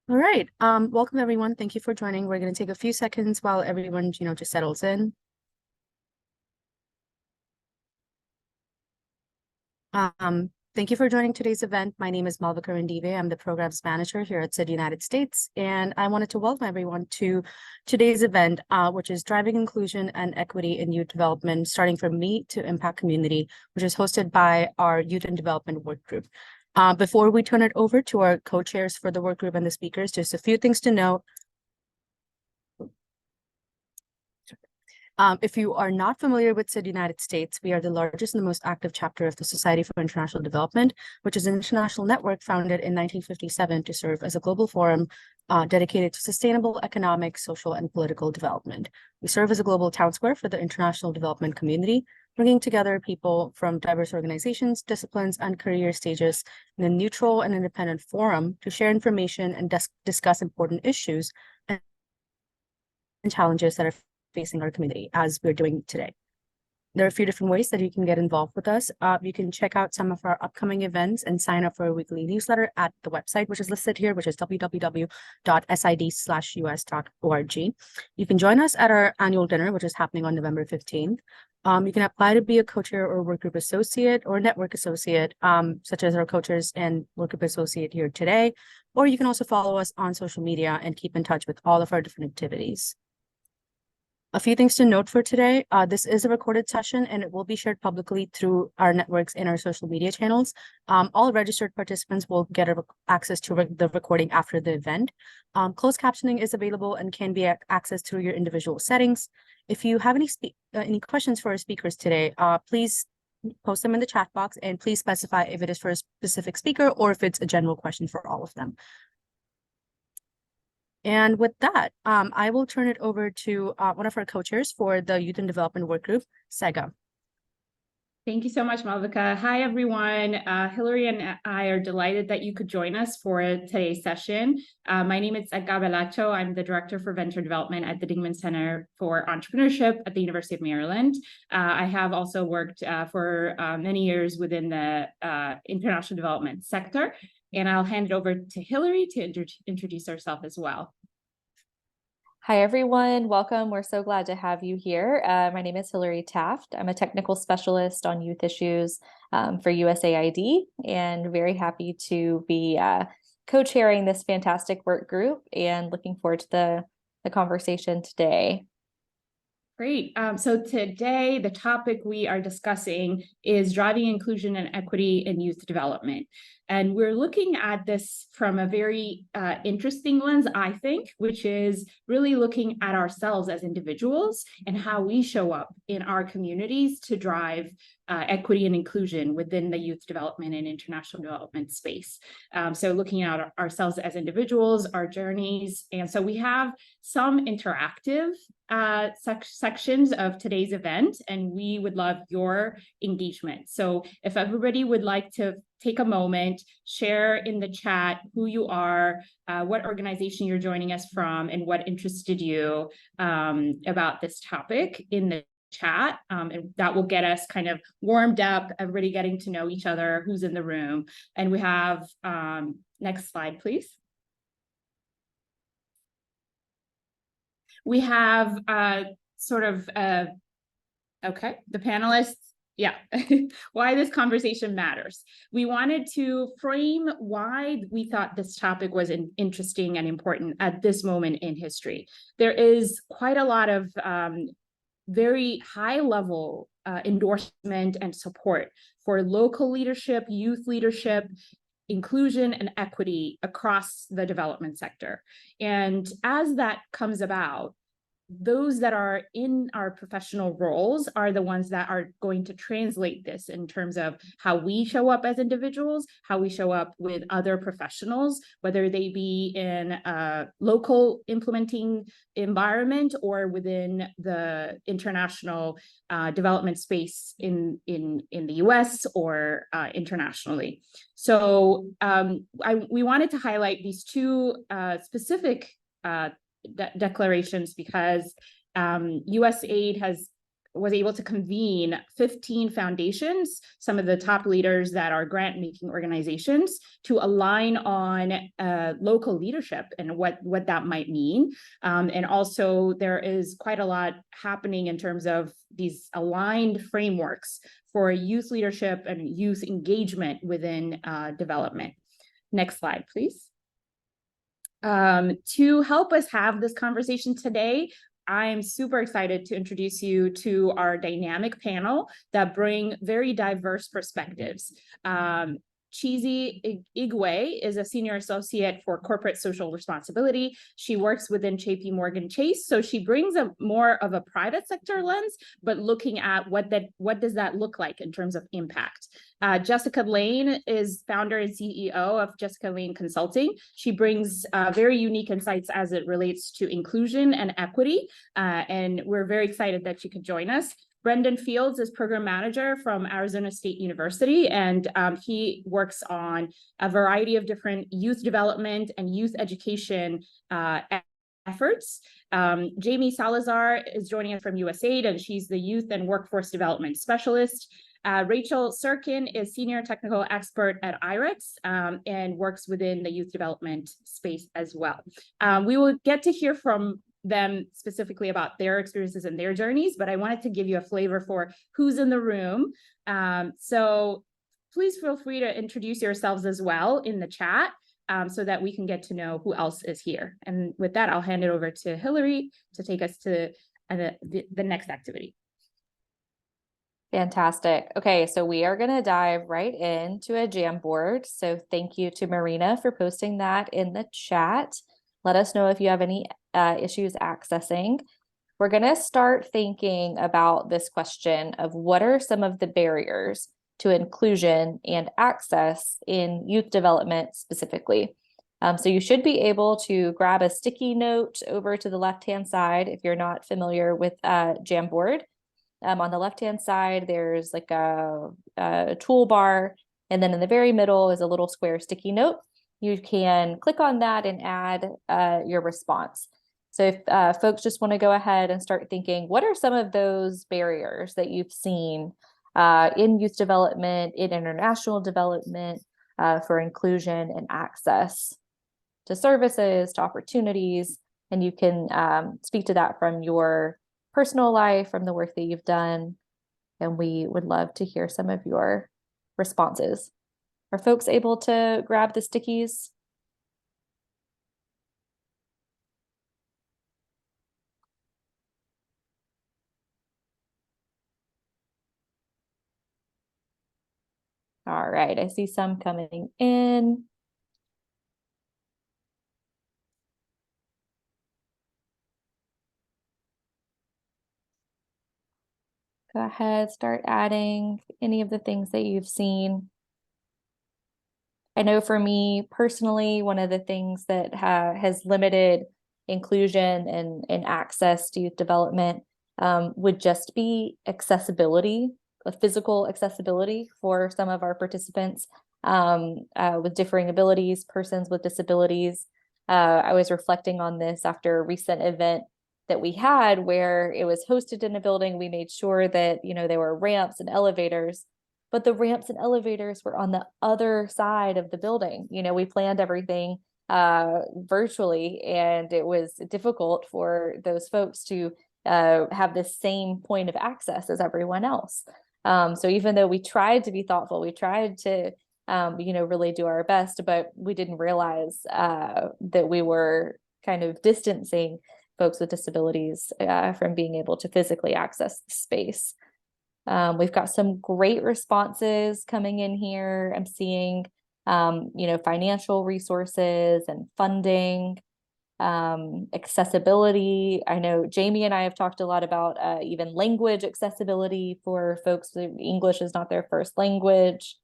All right. Welcome everyone. Thank you for joining. We're going to take a few seconds while everyone, just settles in. Thank you for joining today's event. My name is Malvika Randive. I'm the programs manager here at SID-US, and I wanted to welcome everyone to today's event, which is Driving Inclusion and Equity in Youth Development, starting from me to impact community, which is hosted by our Youth and Development Work Group. Before we turn it over to our co-chairs for the work group and the speakers, just a few things to note. If you are not familiar with SID-US, we are the largest and the most active chapter of the Society for International Development, which is an international network founded in 1957 to serve as a global forum dedicated to sustainable economic, social, and political development. We serve as a global town square for the international development community, bringing together people from diverse organizations, disciplines, and career stages in a neutral and independent forum to share information and discuss important issues and challenges that are facing our community, as we're doing today. There are a few different ways that you can get involved with us. You can check out some of our upcoming events and sign up for a weekly newsletter at the website, which is listed here, which is www.sid-us.org. You can join us at our annual dinner, which is happening on November 15th. You can apply to be a co-chair or work group associate or network associate, such as our co-chairs and work group associate here today. Or you can also follow us on social media and keep in touch with all of our different activities. A few things to note for today. This is a recorded session and it will be shared publicly through our networks and our social media channels. All registered participants will get access to the recording after the event. Closed captioning is available and can be accessed through your individual settings. If you have any questions for our speakers today, please post them in the chat box and please specify if it is for a specific speaker or if it's a general question for all of them. And with that, I will turn it over to one of our co-chairs for the Youth and Development Work Group, Sega. Thank you so much, Malvika. Hi, everyone. Hillary and I are delighted that you could join us for today's session. My name is Sega Belacho. I'm the Director for Venture Development at the Dingman Center for Entrepreneurship at the University of Maryland. I have also worked for many years within the international development sector, and I'll hand it over to Hillary to introduce herself as well. Hi, everyone. Welcome. We're so glad to have you here. My name is Hillary Taft. I'm a technical specialist on youth issues for USAID, and very happy to be co-chairing this fantastic work group and looking forward to the conversation today. Great. So today, the topic we are discussing is driving inclusion and equity in youth development. And we're looking at this from a very interesting lens, I think, which is really looking at ourselves as individuals and how we show up in our communities to drive equity and inclusion within the youth development and international development space. So looking at ourselves as individuals, our journeys. And so we have some interactive sections of today's event, and we would love your engagement. So if everybody would like to take a moment, share in the chat who you are, what organization you're joining us from, and what interested you about this topic in the chat, and that will get us kind of warmed up, everybody getting to know each other, who's in the room. And we have, next slide, please. We have okay, the panelists, yeah, why this conversation matters. We wanted to frame why we thought this topic was interesting and important at this moment in history. There is quite a lot of very high level endorsement and support for local leadership, youth leadership, inclusion and equity across the development sector. And as that comes about, those that are in our professional roles are the ones that are going to translate this in terms of how we show up as individuals, how we show up with other professionals, whether they be in a local implementing environment or within the international development space in the US or internationally. So we wanted to highlight these two specific declarations because USAID has was able to convene 15 foundations, some of the top leaders that are grant-making organizations, to align on local leadership and what that might mean. And also there is quite a lot happening in terms of these aligned frameworks for youth leadership and youth engagement within development. Next slide, please. To help us have this conversation today, I'm super excited to introduce you to our dynamic panel that bring very diverse perspectives. Chizi Igwe is a senior associate for corporate social responsibility. She works within JP Morgan Chase, so she brings a more of a private sector lens, but looking at what does that look like in terms of impact. Jessica Lane is founder and CEO of Jessica Lane Consulting. She brings very unique insights as it relates to inclusion and equity, and we're very excited that she could join us. Brendan Fields is program manager from Arizona State University, and he works on a variety of different youth development and youth education efforts. Jamie Salazar is joining us from USAID, and she's the youth and workforce development specialist. Rachel Sirkin is senior technical expert at IREX and works within the youth development space as well. We will get to hear from them specifically about their experiences and their journeys, but I wanted to give you a flavor for who's in the room. So please feel free to introduce yourselves as well in the chat so that we can get to know who else is here. And with that, I'll hand it over to Hillary to take us to the next activity. Fantastic. Okay, so we are going to dive right into a Jamboard. So thank you to Marina for posting that in the chat. Let us know if you have any issues accessing. We're going to start thinking about this question of what are some of the barriers to inclusion and access in youth development specifically. So you should be able to grab a sticky note over to the left-hand side if you're not familiar with Jamboard. On the left-hand side, there's like a toolbar, and then in the very middle is a little square sticky note. You can click on that and add your response. So if folks just want to go ahead and start thinking, what are some of those barriers that you've seen in youth development, in international development, for inclusion and access to services, to opportunities, and you can speak to that from your personal life, from the work that you've done, and we would love to hear some of your responses. Are folks able to grab the stickies? All right, I see some coming in. Go ahead, start adding any of the things that you've seen. I know for me personally, one of the things that has limited inclusion and access to youth development would just be accessibility, physical accessibility for some of our participants with differing abilities, persons with disabilities. I was reflecting on this after a recent event that we had where it was hosted in a building. We made sure that, there were ramps and elevators, but the ramps and elevators were on the other side of the building. We planned everything virtually, and it was difficult for those folks to have the same point of access as everyone else. So even though we tried to be thoughtful, we tried to, really do our best, but we didn't realize that we were kind of distancing folks with disabilities from being able to physically access the space. We've got some great responses coming in here. I'm seeing, financial resources and funding, accessibility. I know Jamie and I have talked a lot about even language accessibility for folks who English is not their first language.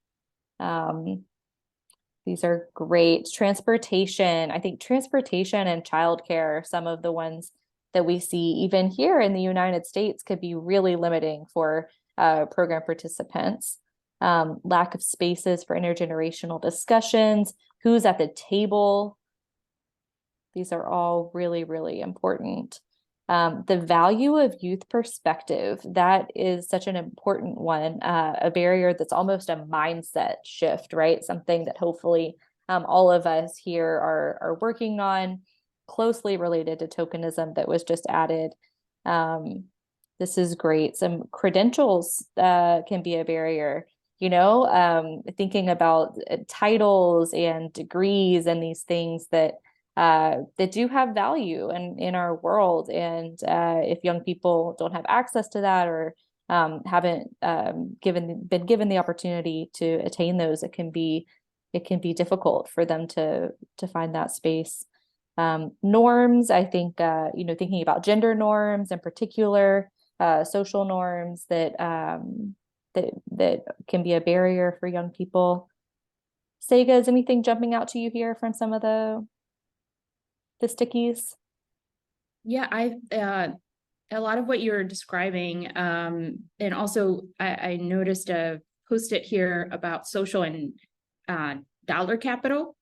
These are great. Transportation. I think transportation and childcare are some of the ones that we see even here in the United States could be really limiting for program participants. Lack of spaces for intergenerational discussions, who's at the table. These are all really, really important. The value of youth perspective, that is such an important one, a barrier that's almost a mindset shift, right? Something that hopefully all of us here are working on, closely related to tokenism that was just added. This is great. Some credentials can be a barrier, thinking about titles and degrees and these things that do have value in our world. And if young people don't have access to that or haven't been given the opportunity to attain those, it can be difficult for them to find that space. Norms, I think, thinking about gender norms in particular, social norms that can be a barrier for young people. Sega, is anything jumping out to you here from some of the stickies? Yeah, a lot of what you're describing, and also I noticed a post-it here about social and dollar capital,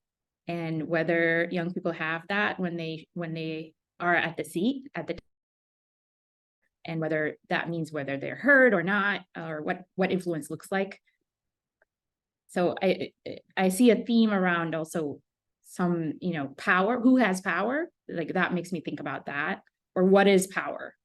and whether young people have that when they are at the seat and whether that means whether they're heard or not, or what influence looks like. So I see a theme around also some, power, who has power, like that makes me think about that, or what is power.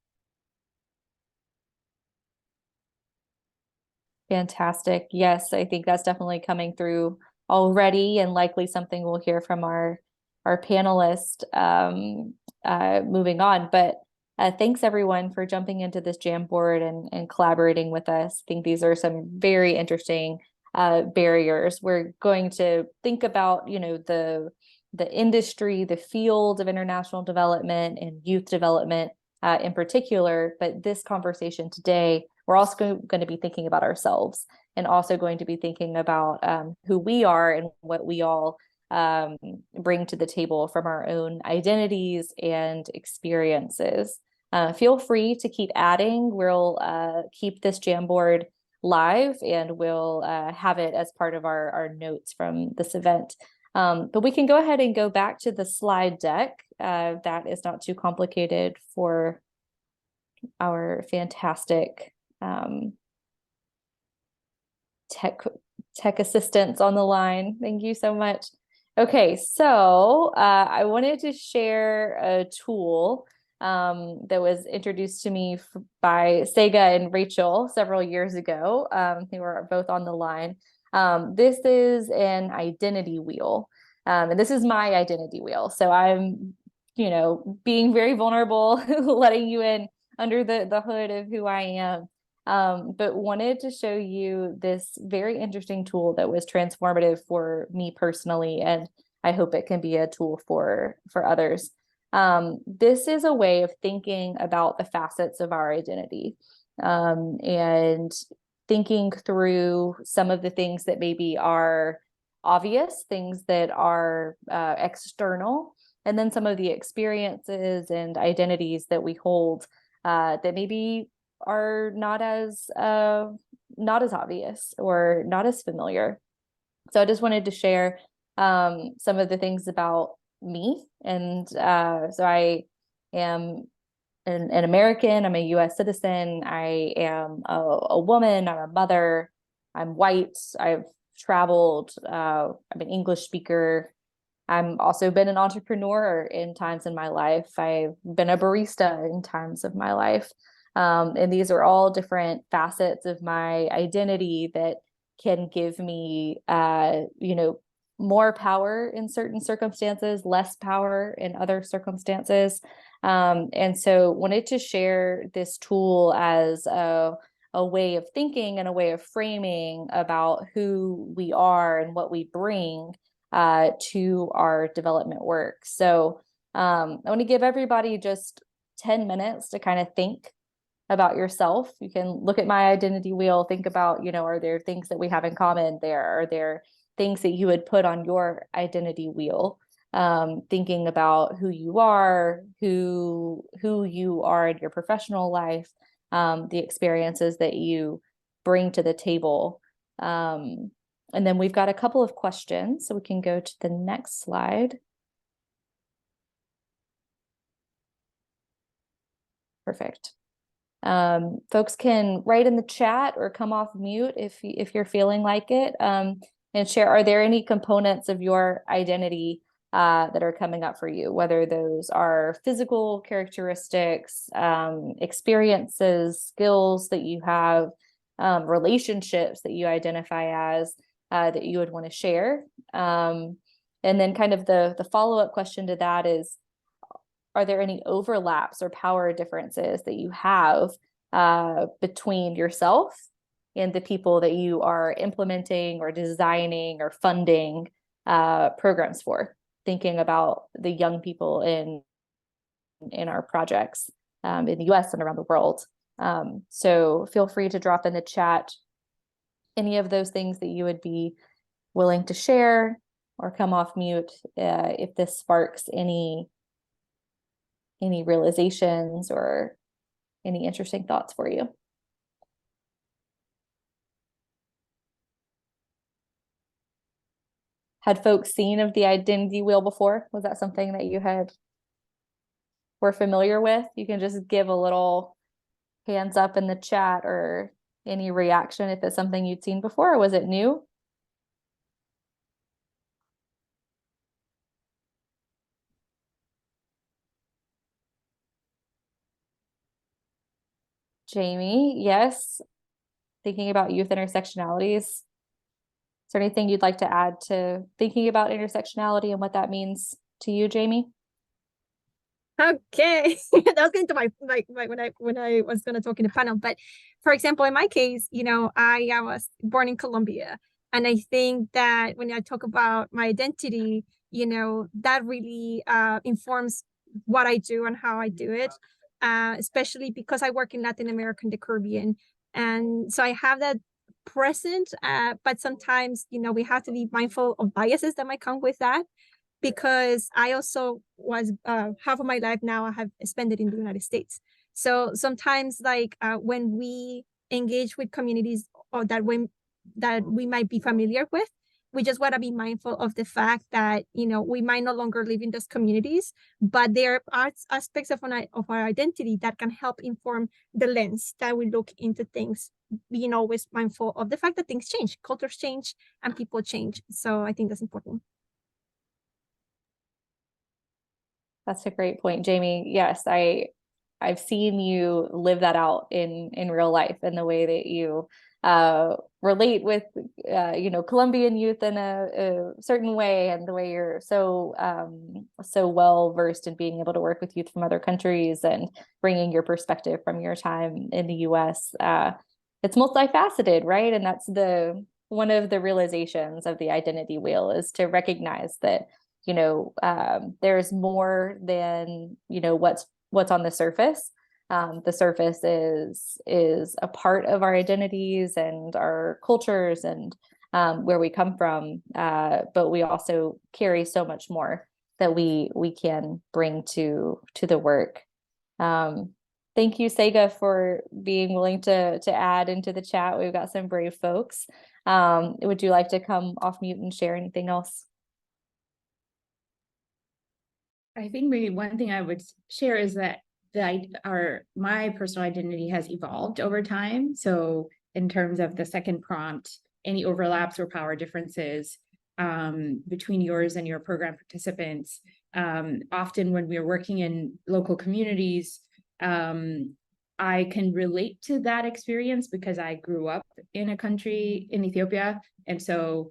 Fantastic. Yes, I think that's definitely coming through already, and likely something we'll hear from our panelist moving on. But thanks everyone for jumping into this Jamboard and collaborating with us. I think these are some very interesting barriers. We're going to think about, the industry, the field of international development and youth development in particular. But this conversation today, we're also going to be thinking about ourselves, and also going to be thinking about who we are and what we all bring to the table from our own identities and experiences. Feel free to keep adding. We'll keep this Jamboard live, and we'll have it as part of our notes from this event. But we can go ahead and go back to the slide deck. That is not too complicated for our fantastic tech assistants on the line. Thank you so much. Okay, so I wanted to share a tool that was introduced to me by Sega and Rachel several years ago. They were both on the line. This is an identity wheel, and this is my identity wheel. So I'm, being very vulnerable, letting you in under the hood of who I am. But wanted to show you this very interesting tool that was transformative for me personally, and I hope it can be a tool for others. This is a way of thinking about the facets of our identity, and thinking through some of the things that maybe are obvious, things that are external, and then some of the experiences and identities that we hold that maybe are not as obvious or not as familiar. So I just wanted to share some of the things about me. And so I am an American, I'm a US citizen, I am a woman, I'm a mother, I'm white, I've traveled, I'm an English speaker. I'm also been an entrepreneur in times in my life. I've been a barista in times of my life. And these are all different facets of my identity that can give me, more power in certain circumstances, less power in other circumstances. And so wanted to share this tool as a way of thinking and a way of framing about who we are and what we bring to our development work. So I want to give everybody just 10 minutes to kind of think about yourself. You can look at my identity wheel, think about, are there things that we have in common there? Are there things that you would put on your identity wheel? Thinking about who you are, who you are in your professional life, the experiences that you bring to the table. And then we've got a couple of questions, so we can go to the next slide. Perfect. Folks can write in the chat or come off mute if you're feeling like it, and share, are there any components of your identity that are coming up for you, whether those are physical characteristics, experiences, skills that you have, relationships that you identify as, that you would want to share. And then kind of the follow-up question to that is, are there any overlaps or power differences that you have between yourself and the people that you are implementing or designing or funding programs for? Thinking about the young people in our projects in the US and around the world. So feel free to drop in the chat any of those things that you would be willing to share, or come off mute if this sparks any realizations or any interesting thoughts for you. Had folks seen of the identity wheel before? Was that something that you were familiar with? You can just give a little hands up in the chat or any reaction if it's something you'd seen before, or was it new? Jamie, yes. Thinking about youth intersectionalities. Is there anything you'd like to add to thinking about intersectionality and what that means to you, Jamie? Okay, that was going to my when I was going to talk in the panel. But for example, in my case, I was born in Colombia, and I think that when I talk about my identity, that really informs what I do and how I do it, especially because I work in Latin America and the Caribbean, and so I have that present. But sometimes, we have to be mindful of biases that might come with that, because I also was half of my life now I have spent it in the United States. So sometimes, like when we engage with communities or that we might be familiar with, we just want to be mindful of the fact that we might no longer live in those communities, but there are aspects of our identity that can help inform the lens that we look into things, being always mindful of the fact that things change, cultures change, and people change. So I think that's important. That's a great point, Jamie. Yes, I've seen you live that out in real life, in the way that you relate with Colombian youth in a certain way, and the way you're so well versed in being able to work with youth from other countries and bringing your perspective from your time in the US. It's multifaceted, right? And that's one of the realizations of the identity wheel, is to recognize that there's more than what's on the surface. The surface is a part of our identities and our cultures and where we come from, but we also carry so much more that we can bring to the work. Thank you, Sega, for being willing to add into the chat. We've got some brave folks. Would you like to come off mute and share anything else? I think maybe one thing I would share is that my personal identity has evolved over time. So in terms of the second prompt, any overlaps or power differences between yours and your program participants, often when we're working in local communities, I can relate to that experience because I grew up in a country in Ethiopia. And so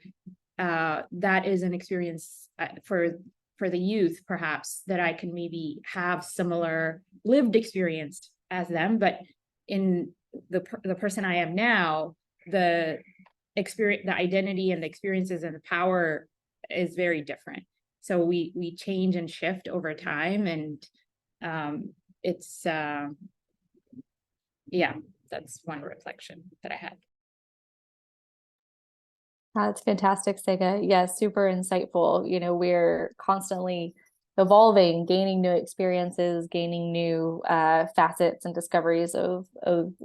that is an experience for the youth, perhaps, that I can maybe have similar lived experience as them. But in the person I am now, the experience, the identity and the experiences and the power is very different. So we change and shift over time, and it's yeah, that's one reflection that I had. That's fantastic, Sega. Yes, super insightful. We're constantly evolving, gaining new experiences, gaining new facets and discoveries of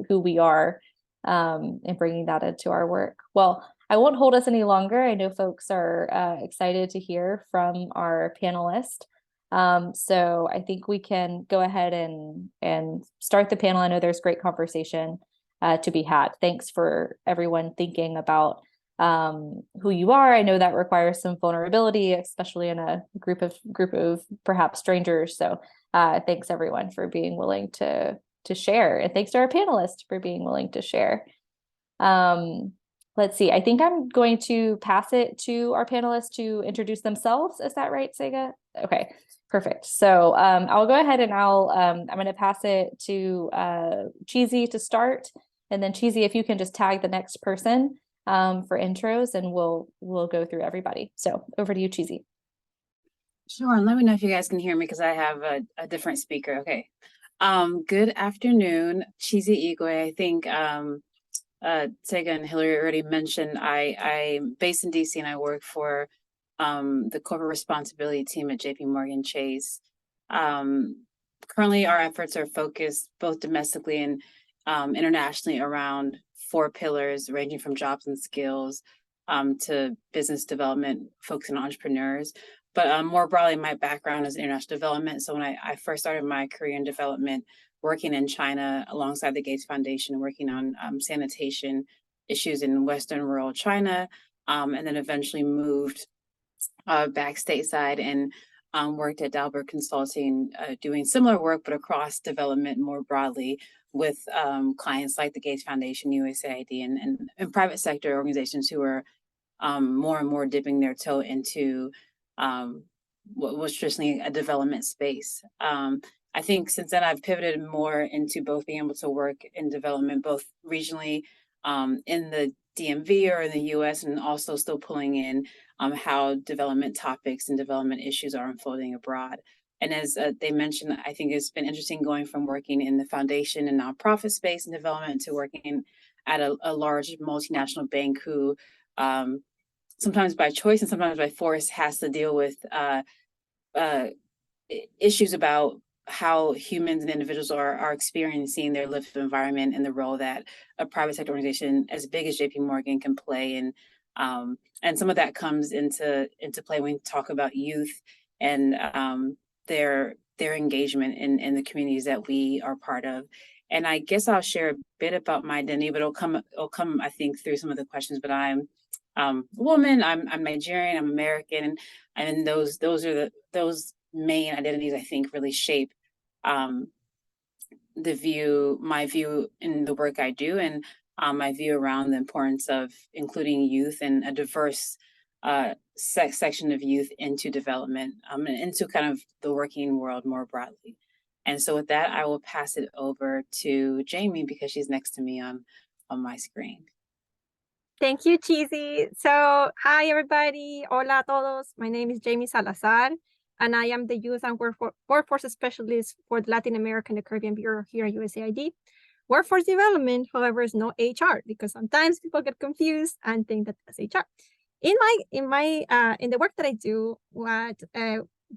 who we are, and bringing that into our work. Well, I won't hold us any longer. I know folks are excited to hear from our panelist. So I think we can go ahead and start the panel. I know there's great conversation to be had. Thanks for everyone thinking about who you are. I know that requires some vulnerability, especially in a group of perhaps strangers. So thanks everyone for being willing to share, and thanks to our panelists for being willing to share. Let's see, I think I'm going to pass it to our panelists to introduce themselves. Is that right, Sega? Okay, perfect. So I'll go ahead and I'm going to pass it to Cheesy to start, and then Cheesy, if you can just tag the next person for intros, and we'll go through everybody. So over to you, Cheesy. Sure. Let me know if you guys can hear me because I have a different speaker. Okay. Good afternoon, Cheesy Igwe. I think Sega and Hillary already mentioned I'm based in DC, and I work for the corporate responsibility team at JPMorgan Chase. Currently, our efforts are focused both domestically and internationally around 4 pillars, ranging from jobs and skills to business development, focusing on entrepreneurs. But more broadly, my background is international development. So when I first started my career in development, working in China alongside the Gates Foundation, working on sanitation issues in Western rural China, and then eventually moved back stateside and worked at Dalbert Consulting, doing similar work, but across development more broadly with clients like the Gates Foundation, USAID, and private sector organizations who are more and more dipping their toe into what was traditionally a development space. I think since then I've pivoted more into both being able to work in development, both regionally in the DMV or in the US, and also still pulling in how development topics and development issues are unfolding abroad. And as they mentioned, I think it's been interesting going from working in the foundation and nonprofit space and development to working at a large multinational bank who sometimes by choice and sometimes by force has to deal with issues about how humans and individuals are experiencing their lived environment and the role that a private sector organization as big as JPMorgan can play. And some of that comes into play when we talk about youth and their engagement in the communities that we are part of. And I guess I'll share a bit about my identity, but it'll come I think through some of the questions. But I'm a woman, I'm Nigerian, I'm American, and those are those main identities I think really shape my view in the work I do, and my view around the importance of including youth and a diverse section of youth into development and into kind of the working world more broadly. And so with that, I will pass it over to Jamie because she's next to me on my screen. Thank you, Cheesy. So, hi, everybody. Hola a todos. My name is Jamie Salazar, and I am the Youth and Workforce Specialist for the Latin America and the Caribbean Bureau here at USAID. Workforce development, however, is no HR because sometimes people get confused and think that that's HR. In the work that I do,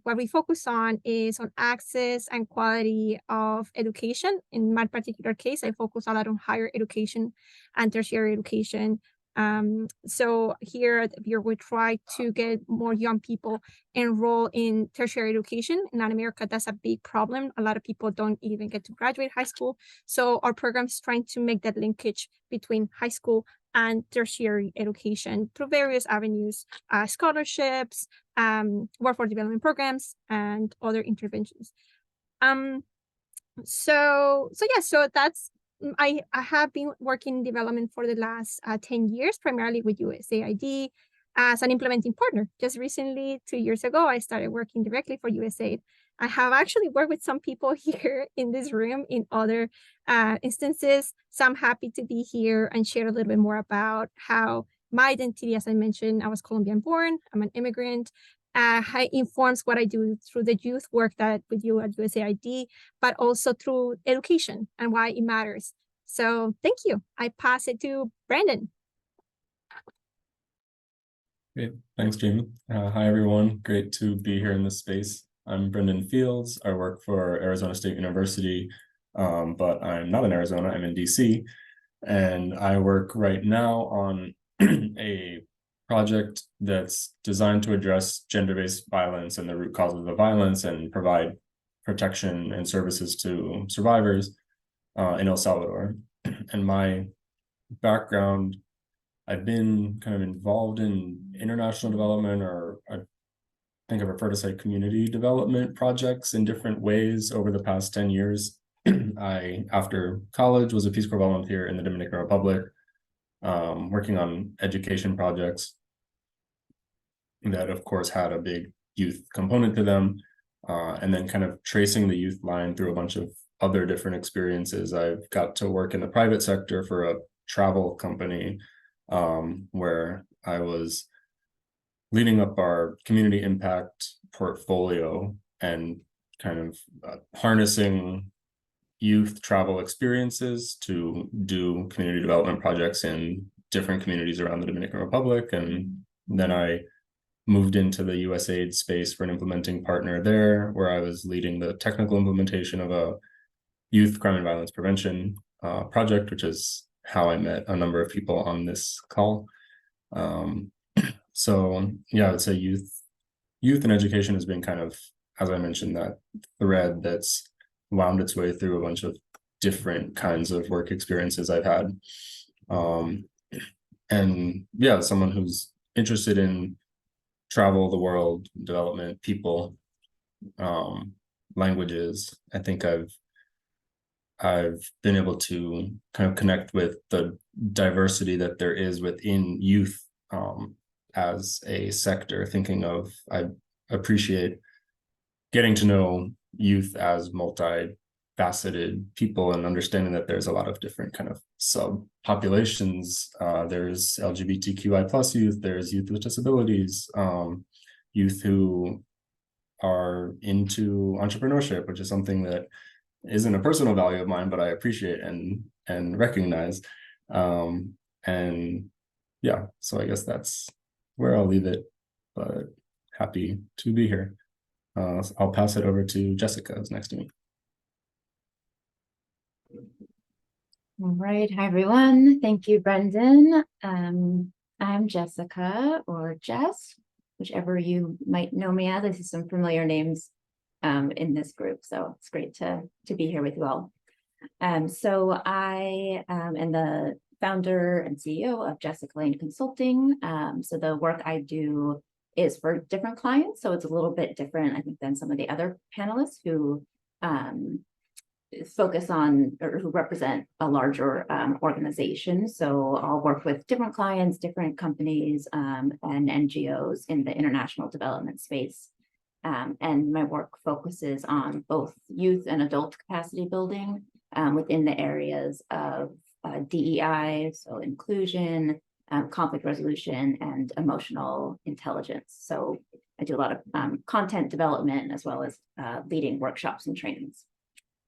what we focus on is on access and quality of education. In my particular case, I focus a lot on higher education and tertiary education. So here at the Bureau, we try to get more young people enroll in tertiary education. In Latin America, that's a big problem. A lot of people don't even get to graduate high school. So our program is trying to make that linkage between high school and tertiary education through various avenues, scholarships, workforce development programs, and other interventions. So that's I have been working in development for the last 10 years, primarily with USAID as an implementing partner. Just recently, 2 years ago, I started working directly for USAID. I have actually worked with some people here in this room in other instances. So I'm happy to be here and share a little bit more about how my identity, as I mentioned, I was Colombian born, I'm an immigrant, informs what I do through the youth work that we do at USAID, but also through education and why it matters. So thank you. I pass it to Brandon. Great. Thanks, Jamie. Hi, everyone. Great to be here in this space. I'm Brendan Fields. I work for Arizona State University, but I'm not in Arizona. I'm in DC. And I work right now on a project that's designed to address gender-based violence and the root causes of violence and provide protection and services to survivors in El Salvador. And my background, I've been kind of involved in international development, or I think I prefer to say community development projects in different ways over the past 10 years. I, after college, was a Peace Corps volunteer in the Dominican Republic, working on education projects that, of course, had a big youth component to them. And then kind of tracing the youth line through a bunch of other different experiences. I've got to work in the private sector for a travel company, where I was leading up our community impact portfolio and kind of harnessing youth travel experiences to do community development projects in different communities around the Dominican Republic. And then I moved into the USAID space for an implementing partner there, where I was leading the technical implementation of a youth crime and violence prevention project, which is how I met a number of people on this call. So yeah, I would say youth and education has been kind of, as I mentioned, that thread that's wound its way through a bunch of different kinds of work experiences I've had. And yeah, someone who's interested in travel, the world, development, people, languages, I think I've been able to kind of connect with the diversity that there is within youth as a sector. I appreciate getting to know youth as multifaceted people and understanding that there's a lot of different kind of subpopulations. There's LGBTQI plus youth, there's youth with disabilities, youth who are into entrepreneurship, which is something that isn't a personal value of mine, but I appreciate and recognize. And yeah, so I guess that's where I'll leave it, but happy to be here. I'll pass it over to Jessica, who's next to me. All right. Hi, everyone. Thank you, Brendan. I'm Jessica, or Jess, whichever you might know me as. I see some familiar names in this group, so it's great to be here with you all. So I am the founder and CEO of Jessica Lane Consulting. So the work I do is for different clients, so it's a little bit different, I think, than some of the other panelists who focus on or who represent a larger organization. So I'll work with different clients, different companies, and NGOs in the international development space. And my work focuses on both youth and adult capacity building within the areas of DEI, so inclusion, conflict resolution, and emotional intelligence. So I do a lot of content development as well as leading workshops and trainings.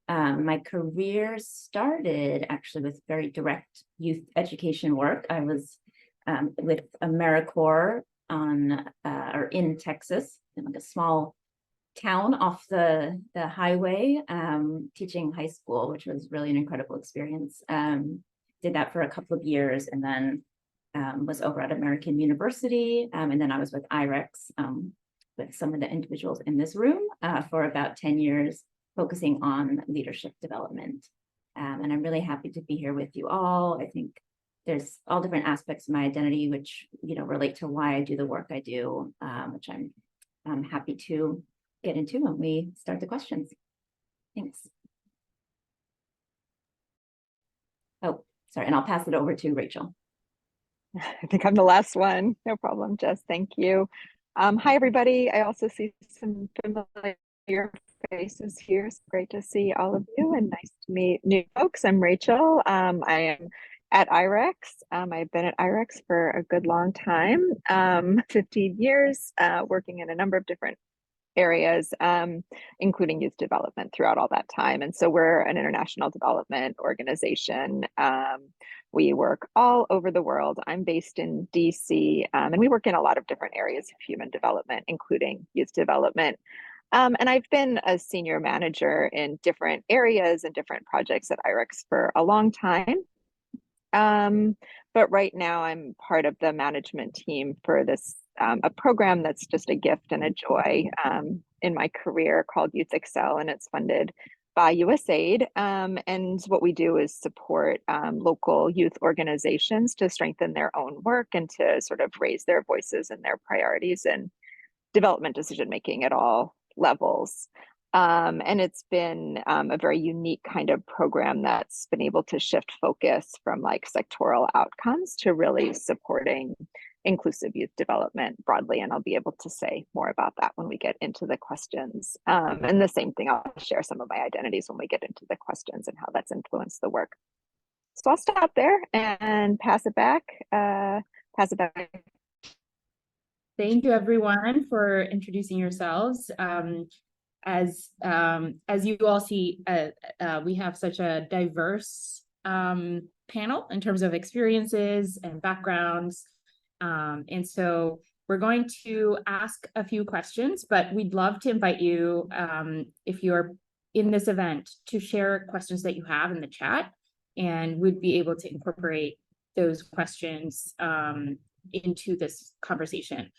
My career started actually with very direct youth education work. I was with AmeriCorps or in Texas, in like a small town off the highway, teaching high school, which was really an incredible experience. Did that for a couple of years, and then was over at American University, and then I was with IREX with some of the individuals in this room for about 10 years, focusing on leadership development. And I'm really happy to be here with you all. I think there's all different aspects of my identity which relate to why I do the work I do, which I'm happy to get into when we start the questions. Thanks. Oh, sorry, and I'll pass it over to Rachel. I think I'm the last one. No problem, Jess. Thank you. Hi, everybody. I also see some familiar faces here. It's great to see all of you and nice to meet new folks. I'm Rachel. I am at IREX. I've been at IREX for a good long time, 15 years, working in a number of different areas, including youth development throughout all that time. And so we're an international development organization. We work all over the world. I'm based in DC, and we work in a lot of different areas of human development, including youth development. And I've been a senior manager in different areas and different projects at IREX for a long time. But right now I'm part of the management team for this a program that's just a gift and a joy in my career called Youth Excel, and it's funded by USAID. And what we do is support local youth organizations to strengthen their own work and to sort of raise their voices and their priorities and development decision making at all levels. And it's been a very unique kind of program that's been able to shift focus from like sectoral outcomes to really supporting inclusive youth development broadly. And I'll be able to say more about that when we get into the questions. And the same thing, I'll share some of my identities when we get into the questions and how that's influenced the work. So I'll stop there and pass it back. Thank you, everyone, for introducing yourselves. As you all see, we have such a diverse panel in terms of experiences and backgrounds. And so we're going to ask a few questions, but we'd love to invite you, if you're in this event, to share questions that you have in the chat, and we'd be able to incorporate those questions into this conversation.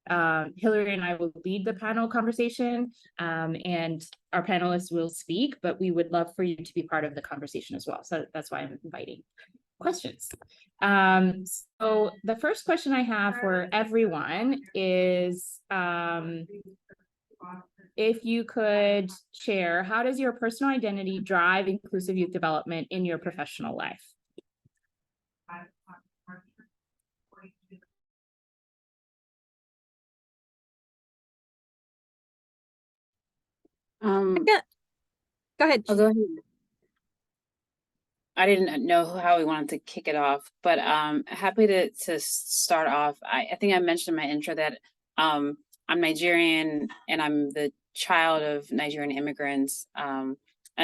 Hillary and I will lead the panel conversation, and our panelists will speak, but we would love for you to be part of the conversation as well. So that's why I'm inviting questions. So the first question I have for everyone is, if you could share, how does your personal identity drive inclusive youth development in your professional life? Yeah. Go ahead. I'll go ahead. I didn't know how we wanted to kick it off, but happy to start off. I think I mentioned in my intro that I'm Nigerian and I'm the child of Nigerian immigrants, and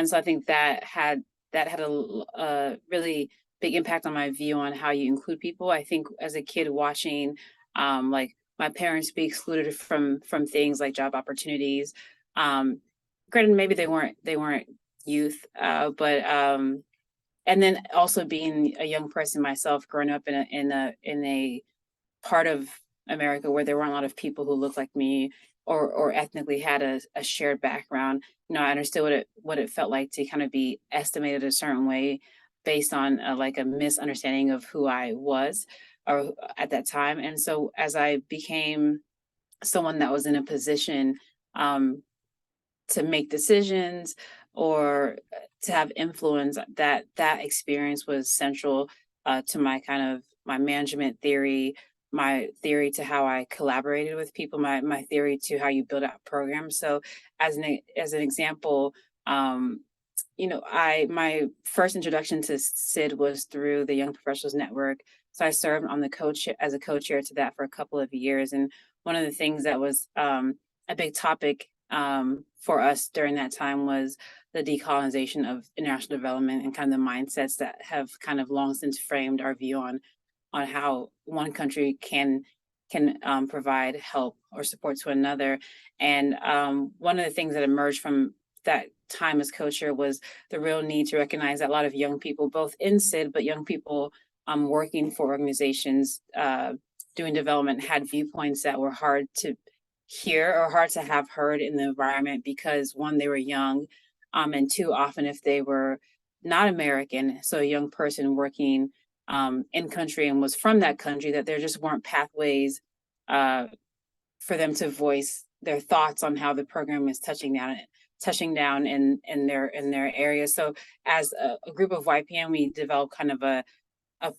so I think that had a really big impact on my view on how you include people. I think as a kid watching, like my parents be excluded from things like job opportunities. Granted, maybe they weren't youth, but and then also being a young person myself, growing up in a part of America where there weren't a lot of people who looked like me or ethnically had a shared background. You know, I understood what it felt like to kind of be estimated a certain way based on like a misunderstanding of who I was or at that time. And so as I became someone that was in a position to make decisions or to have influence, that experience was central to my my management theory, my theory to how I collaborated with people, my theory to how you build out programs. So as an example, you know, my first introduction to SID was through the Young Professionals Network. So I served on the as a co-chair to that for a couple of years. And one of the things that was a big topic for us during that time was the decolonization of international development and kind of the mindsets that have kind of long since framed our view on how one country can provide help or support to another. And one of the things that emerged from that time as co-chair was the real need to recognize that a lot of young people, both in SID, but young people working for organizations doing development, had viewpoints that were hard to hear or hard to have heard in the environment because one, they were young, and two, often if they were not American, so a young person working in country and was from that country, that there just weren't pathways for them to voice their thoughts on how the program is touching down in their area. So as a group of YPM, we developed kind of a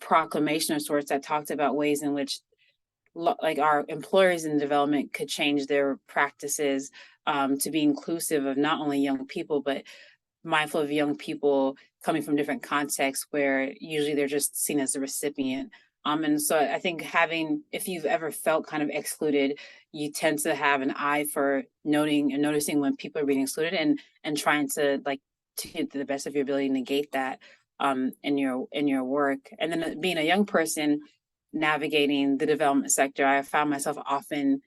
proclamation of sorts that talked about ways in which like our employers in development could change their practices to be inclusive of not only young people, but mindful of young people coming from different contexts where usually they're just seen as the recipient. And so I think if you've ever felt kind of excluded, you tend to have an eye for noticing when people are being excluded and trying to to the best of your ability negate that in your work. And then being a young person navigating the development sector, I found myself often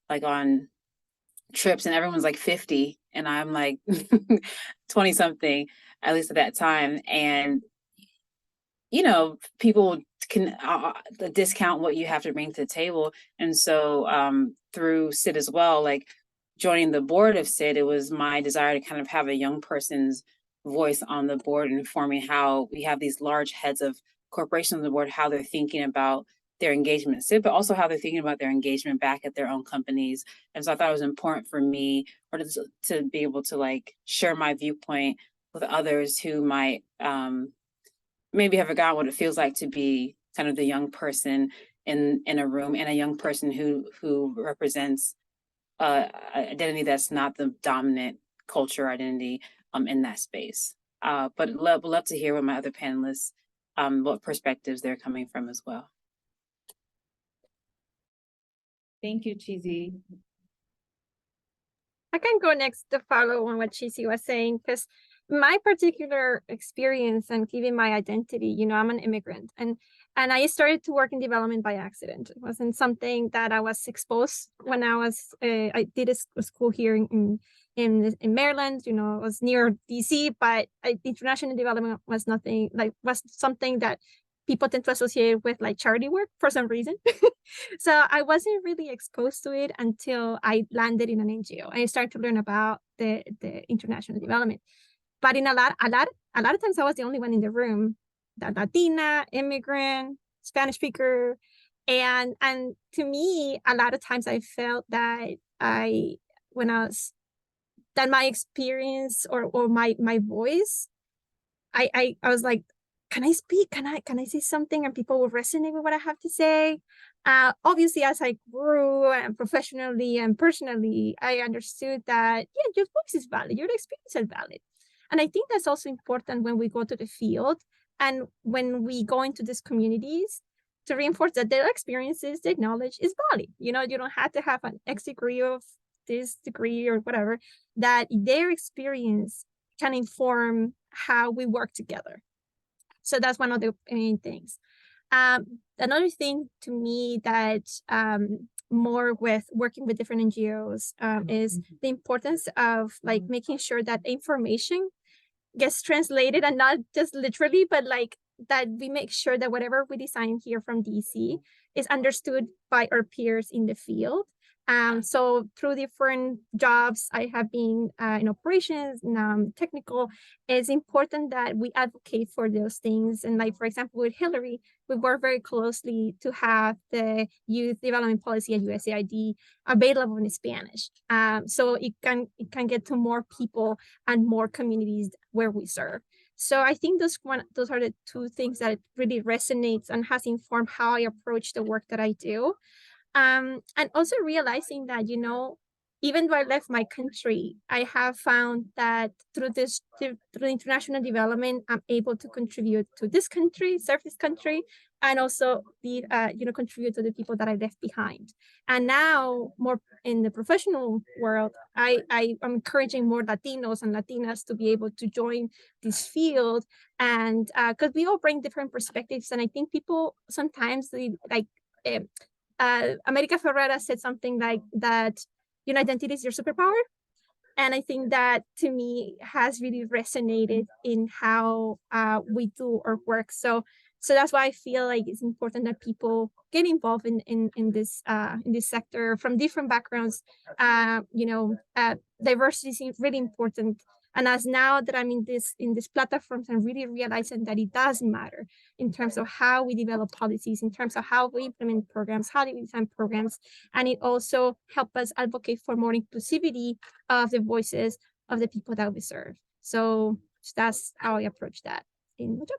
on trips and everyone's 50 and I'm 20 something, at least at that time. And people can discount what you have to bring to the table. And so through SID as well, like joining the board of SID, it was my desire to kind of have a young person's voice on the board, informing how we have these large heads of corporations on the board, how they're thinking about their engagement in SID, but also how they're thinking about their engagement back at their own companies. And so I thought it was important for me to be able to like share my viewpoint with others who might maybe have forgotten what it feels like to be kind of the young person in a room, and a young person who represents identity that's not the dominant culture identity in that space. But love to hear what my other panelists, what perspectives they're coming from as well. Thank you, Cheesy. I can go next to follow on what Cheesy was saying, because my particular experience and given my identity, I'm an immigrant, and I started to work in development by accident. It wasn't something that I was exposed when I did a school here in Maryland. It was near DC, but international development was something that people tend to associate with like charity work for some reason. So I wasn't really exposed to it until I landed in an NGO. I started to learn about the international development. But in a lot of times I was the only one in the room, the Latina, immigrant, Spanish speaker. And to me, a lot of times I felt that my experience or my voice, I was like, can I speak? Can I say something? And people will resonate with what I have to say. Obviously, as I grew and professionally and personally, I understood that, yeah, your voice is valid, your experience is valid. And I think that's also important when we go to the field and when we go into these communities, to reinforce that their experiences, their knowledge is valid. You don't have to have an X degree of this degree or whatever, that their experience can inform how we work together. So that's one of the main things. Another thing to me that more with working with different NGOs is the importance of like making sure that information gets translated, and not just literally, but like that we make sure that whatever we design here from DC is understood by our peers in the field. So through different jobs, I have been in operations, technical. It's important that we advocate for those things. And like, for example, with Hillary, we work very closely to have the youth development policy at USAID available in Spanish. So it can get to more people and more communities where we serve. So I think those are the two things that really resonates and has informed how I approach the work that I do. And also realizing that, even though I left my country, I have found that through international development, I'm able to contribute to this country, serve this country, and also be, contribute to the people that I left behind. And now, more in the professional world, I'm encouraging more Latinos and Latinas to be able to join this field, and because we all bring different perspectives, and I think people sometimes America Ferrera said something like that, identity is your superpower. And I think that to me has really resonated in how we do our work. So that's why I feel like it's important that people get involved in this sector from different backgrounds. Diversity is really important. And as now that I'm in this platforms, I'm really realizing that it does matter in terms of how we develop policies, in terms of how we implement programs, how do we design programs. And it also helps us advocate for more inclusivity of the voices of the people that we serve. So that's how I approach that in my job.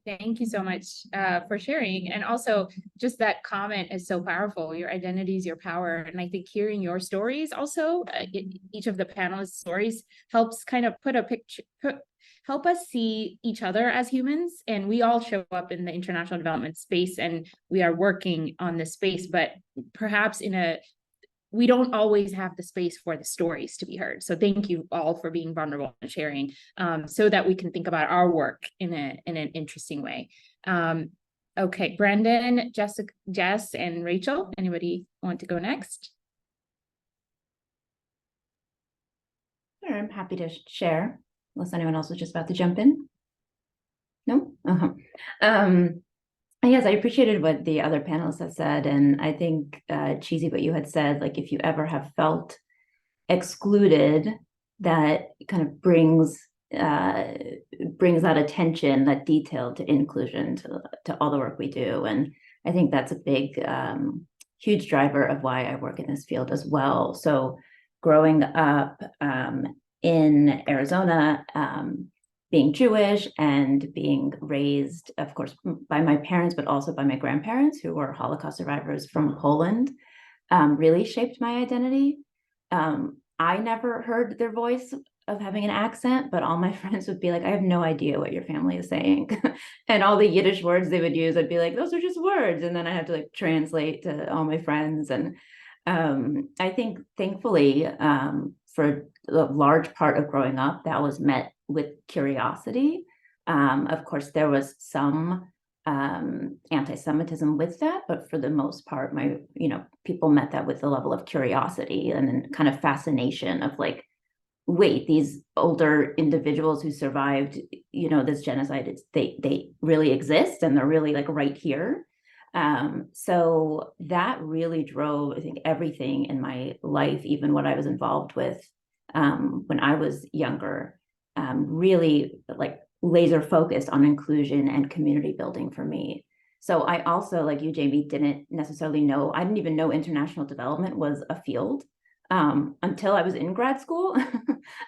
Thank you so much for sharing. And also just that comment is so powerful. Your identity is your power. And I think hearing your stories also, each of the panelists' stories helps kind of put a picture, help us see each other as humans. And we all show up in the international development space and we are working on this space, but perhaps we don't always have the space for the stories to be heard. So thank you all for being vulnerable and sharing so that we can think about our work in an interesting way. Okay, Brendan, Jess, and Rachel, anybody want to go next? Sure, I'm happy to share, unless anyone else was just about to jump in. No? Yes, I appreciated what the other panelists have said. And I think, Cheesy, what you had said, like if you ever have felt excluded, that kind of brings that attention, that detail to inclusion to all the work we do. And I think that's a big, huge driver of why I work in this field as well. So growing up in Arizona, being Jewish and being raised, of course, by my parents, but also by my grandparents who were Holocaust survivors from Poland, really shaped my identity. I never heard their voice of having an accent, but all my friends would be like, I have no idea what your family is saying. And all the Yiddish words they would use, I'd be like, those are just words. And then I had to like translate to all my friends. And I think thankfully, for a large part of growing up, that was met with curiosity. Of course, there was some anti-Semitism with that, but for the most part, people met that with a level of curiosity and then kind of fascination of like, wait, these older individuals who survived, this genocide, they really exist and they're really like right here. So that really drove, I think, everything in my life, even what I was involved with when I was younger, really like laser focused on inclusion and community building for me. So I also, like you, Jamie, didn't necessarily know, I didn't even know international development was a field until I was in grad school,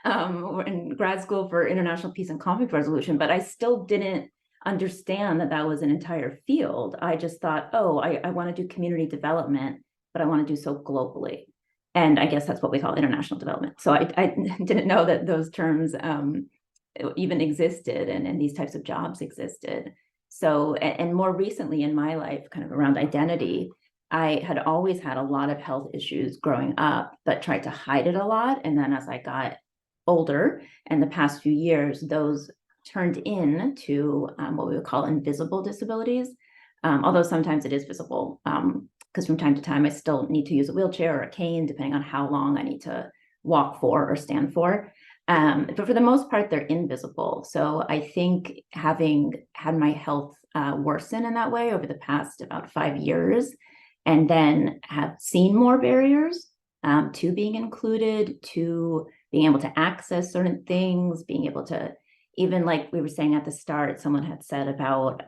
for international peace and conflict resolution, but I still didn't understand that that was an entire field. I just thought, oh, I want to do community development, but I want to do so globally. And I guess that's what we call international development. So I didn't know that those terms even existed and these types of jobs existed. So, and more recently in my life, kind of around identity, I had always had a lot of health issues growing up, but tried to hide it a lot. And then as I got older, and the past few years, those turned into what we would call invisible disabilities, although sometimes it is visible, because from time to time, I still need to use a wheelchair or a cane, depending on how long I need to walk for or stand for. But for the most part, they're invisible. So I think having had my health worsen in that way over the past about 5 years, and then have seen more barriers to being included, to being able to access certain things, being able to, even like we were saying at the start, someone had said about,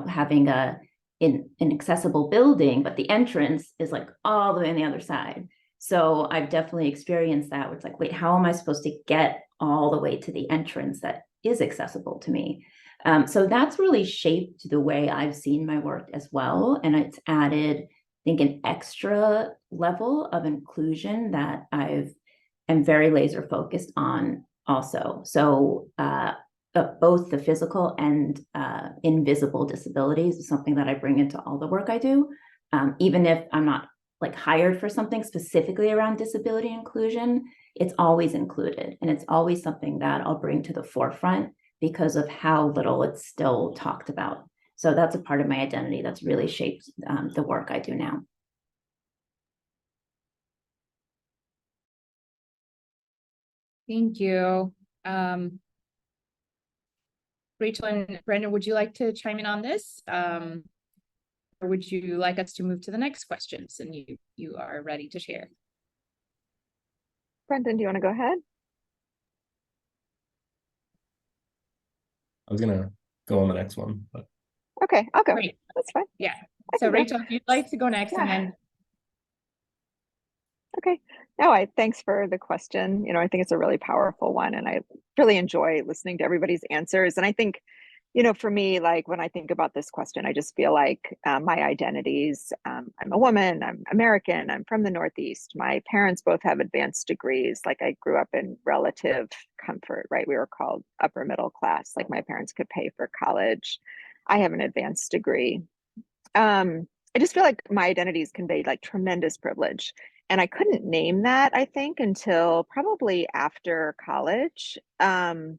having an accessible building, but the entrance is like all the way on the other side. So I've definitely experienced that where it's like, wait, how am I supposed to get all the way to the entrance that is accessible to me? So that's really shaped the way I've seen my work as well. And it's added, I think, an extra level of inclusion that am very laser focused on also. So both the physical and invisible disabilities is something that I bring into all the work I do. Even if I'm not like hired for something specifically around disability inclusion, it's always included. And it's always something that I'll bring to the forefront because of how little it's still talked about. So that's a part of my identity that's really shaped the work I do now. Thank you. Rachel and Brendan, would you like to chime in on this? Or would you like us to move to the next questions and you are ready to share? Brendan, do you want to go ahead? I was gonna go on the next one, but Okay, I'll go. Great. That's fine. Yeah. I So can go. Rachel, if you'd like to go next, and then Okay. No, thanks for the question. I think it's a really powerful one, and I really enjoy listening to everybody's answers. And I think, for me, like when I think about this question, I just feel like my identities, I'm a woman, I'm American, I'm from the Northeast. My parents both have advanced degrees. Like I grew up in relative comfort, right? We were called upper middle class. Like my parents could pay for college. I have an advanced degree. I just feel like my identities conveyed like tremendous privilege. And I couldn't name that, I think, until probably after college. And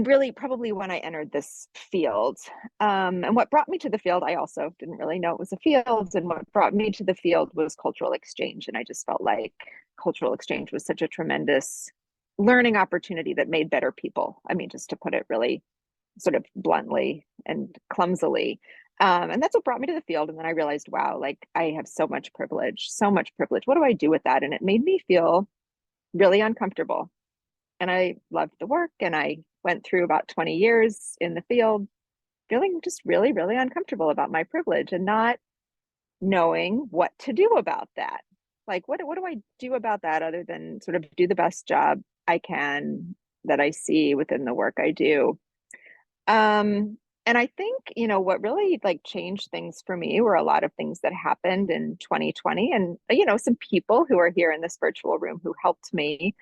really probably when I entered this field. And what brought me to the field, I also didn't really know it was a field. And what brought me to the field was cultural exchange. And I just felt like cultural exchange was such a tremendous learning opportunity that made better people. I mean, just to put it really sort of bluntly and clumsily. And that's what brought me to the field. And then I realized, wow, like I have so much privilege, so much privilege. What do I do with that? And it made me feel really uncomfortable. And I loved the work. And I went through about 20 years in the field feeling just really, really uncomfortable about my privilege and not knowing what to do about that. Like, what do I do about that other than sort of do the best job I can that I see within the work I do? And I think, you know, what really like changed things for me were a lot of things that happened in 2020 and, you know, some people who are here in this virtual room who helped me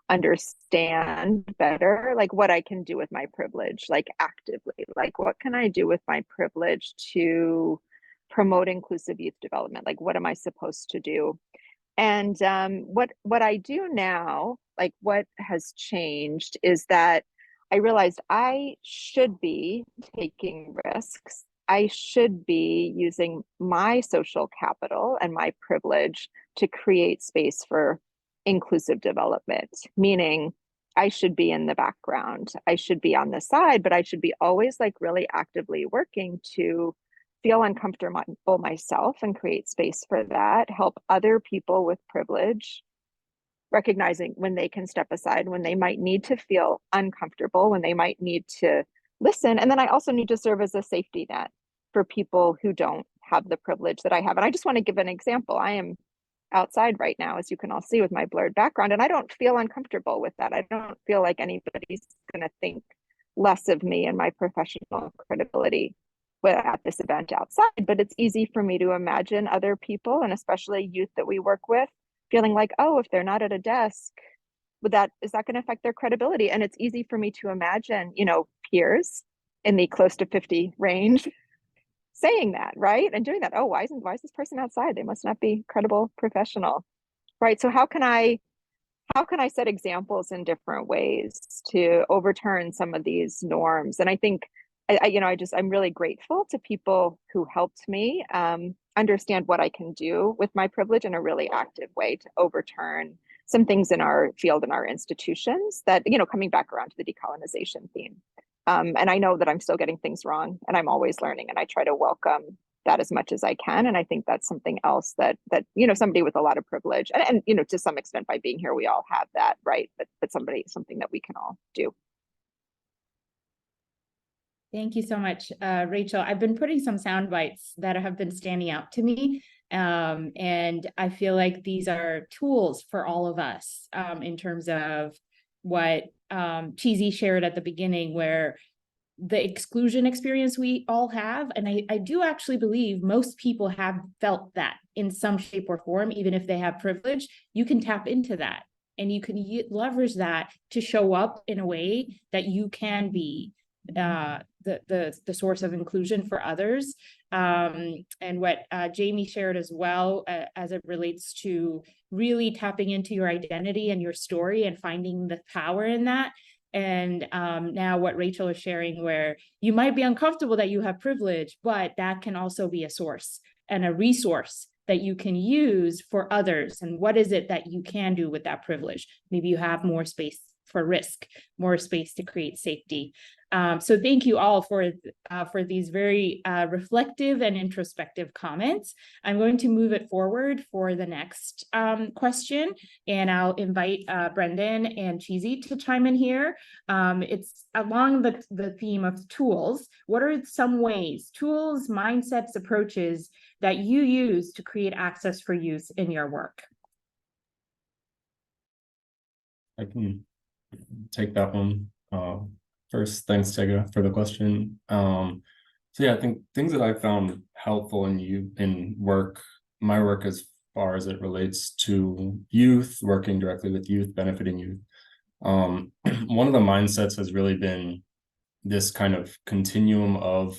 understand better, like what I can do with my privilege, like actively, like what can I do with my privilege to promote inclusive youth development? Like, what am I supposed to do? And what I do now, like what has changed is that I realized I should be taking risks. I should be using my social capital and my privilege to create space for inclusive development, meaning I should be in the background. I should be on the side, but I should be always like really actively working to feel uncomfortable myself and create space for that, help other people with privilege, recognizing when they can step aside, when they might need to feel uncomfortable, when they might need to listen. And then I also need to serve as a safety net for people who don't have the privilege that I have. And I just want to give an example. I am outside right now, as you can all see with my blurred background, and I don't feel uncomfortable with that. I don't feel like anybody's going to think less of me and my professional credibility at this event outside, but it's easy for me to imagine other people, and especially youth that we work with, feeling like, oh, if they're not at a desk, is that going to affect their credibility? And it's easy for me to imagine, you know, peers in the close to 50 range saying that, right? And doing that. Oh, why is this person outside? They must not be credible professional, right? So how can I set examples in different ways to overturn some of these norms? And I think I'm really grateful to people who helped me understand what I can do with my privilege in a really active way to overturn some things in our field and our institutions that, you know, coming back around to the decolonization theme. And I know that I'm still getting things wrong and I'm always learning, and I try to welcome that as much as I can. And I think that's something else that you know, somebody with a lot of privilege and you know, to some extent by being here, we all have that, right? But something that we can all do. Thank you so much, Rachel. I've been putting some sound bites that have been standing out to me. And I feel like these are tools for all of us in terms of what Cheesy shared at the beginning, where the exclusion experience we all have. And I do actually believe most people have felt that in some shape or form, even if they have privilege. You can tap into that and you can leverage that to show up in a way that you can be the source of inclusion for others. And what Jamie shared as well, as it relates to really tapping into your identity and your story and finding the power in that. And now what Rachel is sharing, where you might be uncomfortable that you have privilege, but that can also be a source and a resource that you can use for others. And what is it that you can do with that privilege? Maybe you have more space for risk, more space to create safety. So thank you all for these very reflective and introspective comments. I'm going to move it forward for the next question, and I'll invite Brendan and Cheesy to chime in here. It's along the theme of tools. What are some ways, tools, mindsets, approaches that you use to create access for youth in your work? I can take that one. First, thanks, Tega, for the question. So yeah, I think things that I found helpful in my work as far as it relates to youth, working directly with youth, benefiting youth. One of the mindsets has really been this kind of continuum of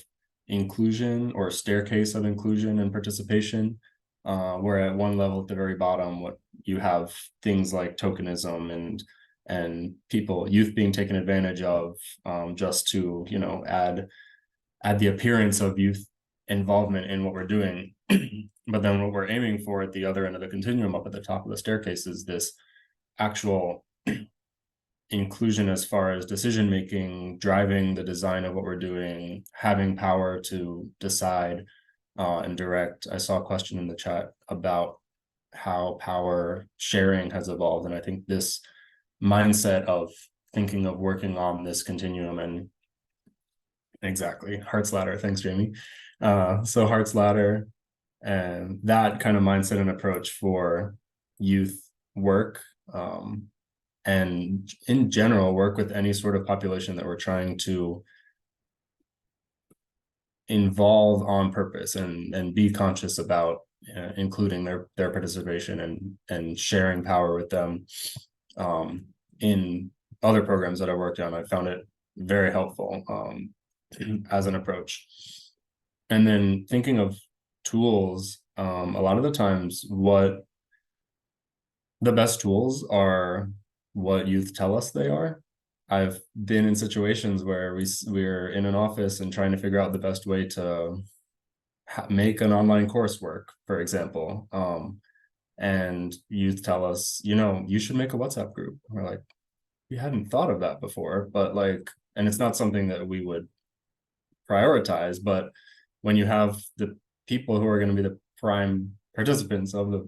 inclusion, or staircase of inclusion and participation, where at one level at the very bottom, what you have things like tokenism and youth being taken advantage of, just to, you know, add the appearance of youth involvement in what we're doing. But then what we're aiming for at the other end of the continuum, up at the top of the staircase, is this actual inclusion as far as decision making, driving the design of what we're doing, having power to decide and direct. I saw a question in the chat about how power sharing has evolved, and I think this mindset of thinking of working on this continuum and exactly Heart's Ladder. Thanks, Jamie. So Heart's Ladder and that kind of mindset and approach for youth work, and in general work with any sort of population that we're trying to involve on purpose and be conscious about including their participation and sharing power with them. In other programs that I worked on, I found it very helpful as an approach. And then thinking of tools, a lot of the times what the best tools are what youth tell us they are. I've been in situations where we're in an office and trying to figure out the best way to make an online course work, for example. And youth tell us, you should make a WhatsApp group. We're like, we hadn't thought of that before, but like, and it's not something that we would prioritize, but when you have the people who are going to be the prime participants of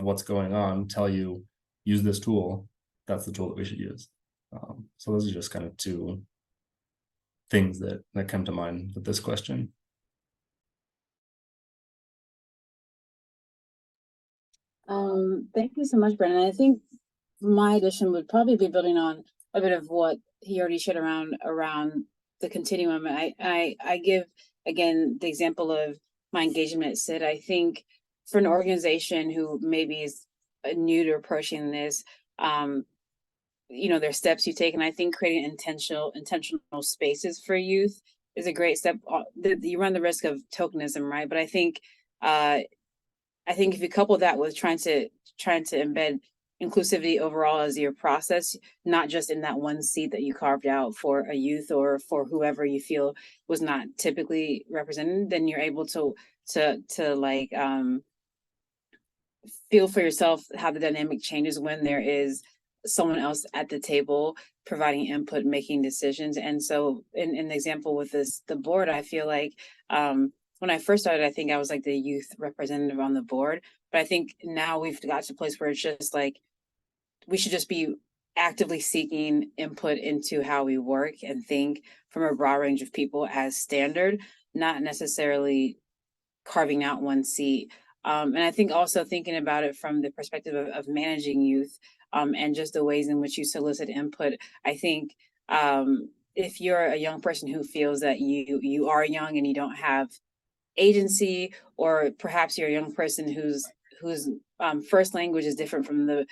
what's going on tell you, use this tool, that's the tool that we should use. So those are just kind of two things that come to mind with this question. Thank you so much, Brennan. I think my addition would probably be building on a bit of what he already shared around the continuum. I give, again, the example of my engagement at SID. I think for an organization who maybe is new to approaching this, there's steps you take, and I think creating intentional spaces for youth is a great step. You run the risk of tokenism, right? But I think if you couple that with trying to embed inclusivity overall as your process, not just in that one seat that you carved out for a youth or for whoever you feel was not typically represented, then you're able to like feel for yourself how the dynamic changes when there is someone else at the table providing input, making decisions. And so in the example with the board, I feel like when I first started, I think I was like the youth representative on the board. But I think now we've got to a place where it's just like, we should just be actively seeking input into how we work and think from a broad range of people as standard, not necessarily carving out one seat. And I think also thinking about it from the perspective of managing youth and just the ways in which you solicit input. I think if you're a young person who feels that you are young and you don't have agency, or perhaps you're a young person whose first language is different from the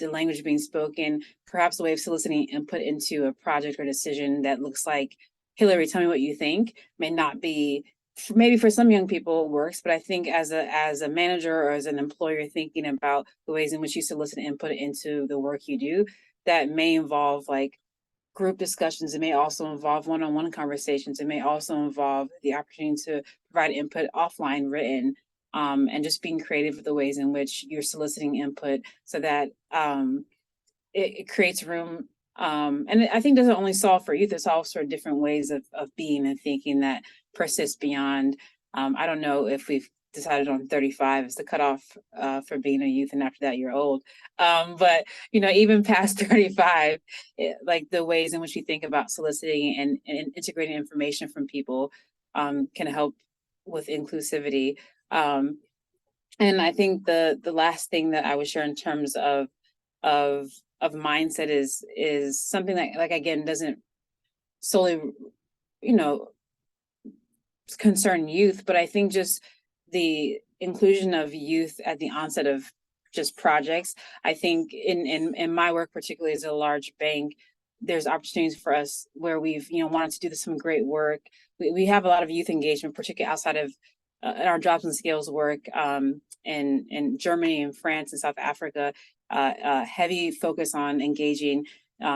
language being spoken, perhaps a way of soliciting input into a project or decision that looks like, Hillary, tell me what you think, may not be, maybe for some young people it works, but I think as a manager or as an employer thinking about the ways in which you solicit input into the work you do, that may involve like group discussions. It may also involve one-on-one conversations. It may also involve the opportunity to provide input offline written, and just being creative with the ways in which you're soliciting input so that it creates room. And I think doesn't only solve for youth, it solves for different ways of being and thinking that persist beyond. I don't know if we've decided on 35 as the cutoff for being a youth, and after that you're old. But even past 35, like the ways in which we think about soliciting and integrating information from people can help with inclusivity. And I think the last thing that I would share in terms of mindset is something that, like, again, doesn't solely concern youth, but I think just the inclusion of youth at the onset of just projects. I think in my work, particularly as a large bank, there's opportunities for us where we've wanted to do some great work. We have a lot of youth engagement, particularly outside of our jobs and skills work in Germany and France and South Africa. Heavy focus on engaging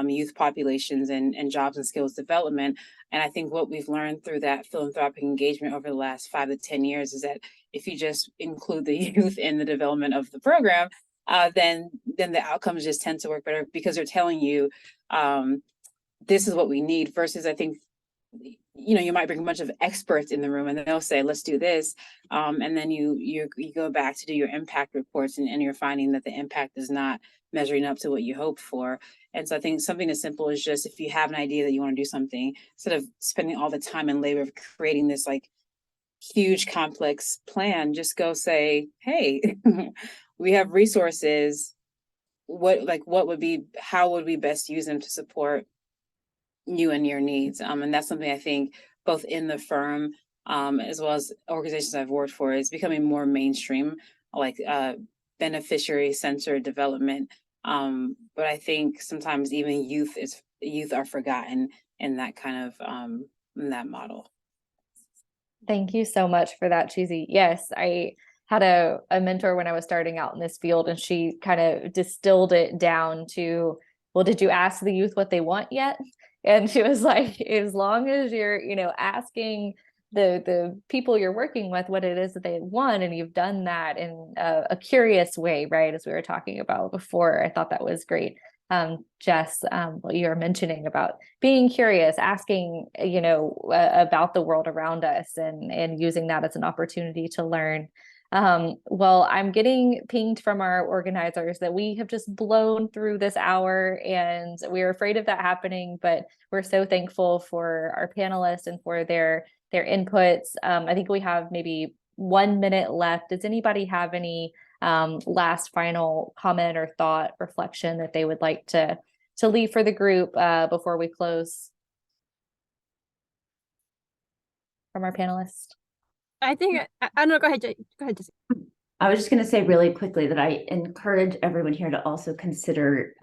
youth populations and jobs and skills development. And I think what we've learned through that philanthropic engagement over the last 5 to 10 years is that if you just include the youth in the development of the program, then the outcomes just tend to work better because they're telling you, this is what we need, versus I think, you might bring a bunch of experts in the room and they'll say, let's do this. And then you go back to do your impact reports and you're finding that the impact is not measuring up to what you hoped for. And so I think something as simple as just, if you have an idea that you want to do something, instead of spending all the time and labor of creating this like huge complex plan, just go say, hey, we have resources. How would we best use them to support you and your needs? And that's something I think both in the firm, as well as organizations I've worked for, is becoming more mainstream, like beneficiary-centered development. But I think sometimes even youth are forgotten in that kind of in that model. Thank you so much for that, Cheesy. Yes, I had a mentor when I was starting out in this field, and she kind of distilled it down to, well, did you ask the youth what they want yet? And she was like, as long as you're, asking the people you're working with what it is that they want, and you've done that in a curious way, right? As we were talking about before, I thought that was great. Jess, what you were mentioning about being curious, asking, about the world around us, and using that as an opportunity to learn. Well, I'm getting pinged from our organizers that we have just blown through this hour, and we're afraid of that happening, but we're so thankful for our panelists and for their inputs. I think we have maybe 1 minute left. Does anybody have any last final comment or thought, reflection that they would like to leave for the group before we close from our panelists? I think I don't know. Go ahead, go ahead, Jesse. I was just going to say really quickly that I encourage everyone here to also consider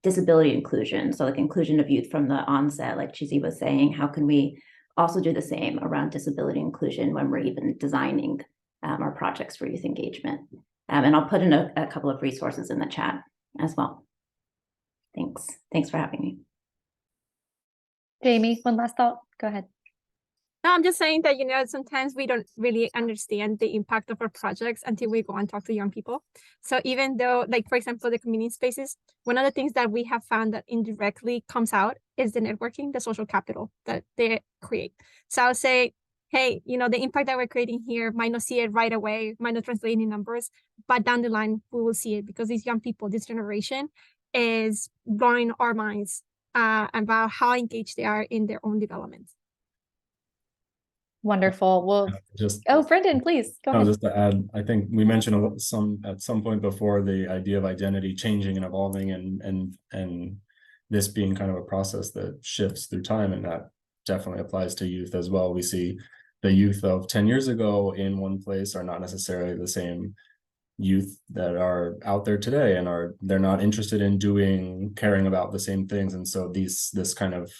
disability inclusion. So like inclusion of youth from the onset, like Cheesy was saying, how can we also do the same around disability inclusion when we're even designing our projects for youth engagement? And I'll put in a couple of resources in the chat as well. Thanks. Thanks for having me. Jamie, one last thought. Go ahead. No, I'm just saying that, sometimes we don't really understand the impact of our projects until we go and talk to young people. So even though, like, for example, the community spaces, one of the things that we have found that indirectly comes out is the networking, the social capital that they create. So I'll say, hey, the impact that we're creating here might not see it right away, might not translate in numbers, but down the line, we will see it, because these young people, this generation, is blowing our minds about how engaged they are in their own development. Wonderful. Well, Just Brendan, please go ahead. Just to add, I think we mentioned at some point before the idea of identity changing and evolving, and this being kind of a process that shifts through time, and that definitely applies to youth as well. We see the youth of 10 years ago in one place are not necessarily the same youth that are out there today, and they're not interested in caring about the same things. And so this kind of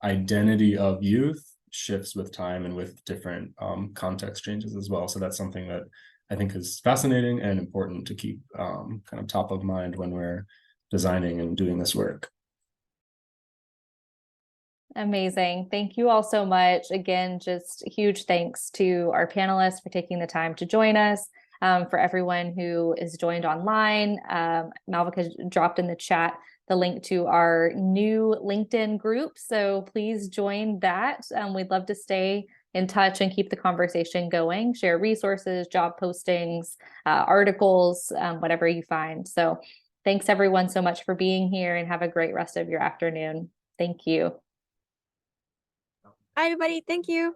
identity of youth shifts with time and with different context changes as well. So that's something that I think is fascinating and important to keep kind of top of mind when we're designing and doing this work. Amazing. Thank you all so much. Again, just huge thanks to our panelists for taking the time to join us. For everyone who is joined online, Malvika dropped in the chat the link to our new LinkedIn group. So please join that. We'd love to stay in touch and keep the conversation going, share resources, job postings, articles, whatever you find. So thanks everyone so much for being here, and have a great rest of your afternoon. Thank you. Bye, everybody. Thank you.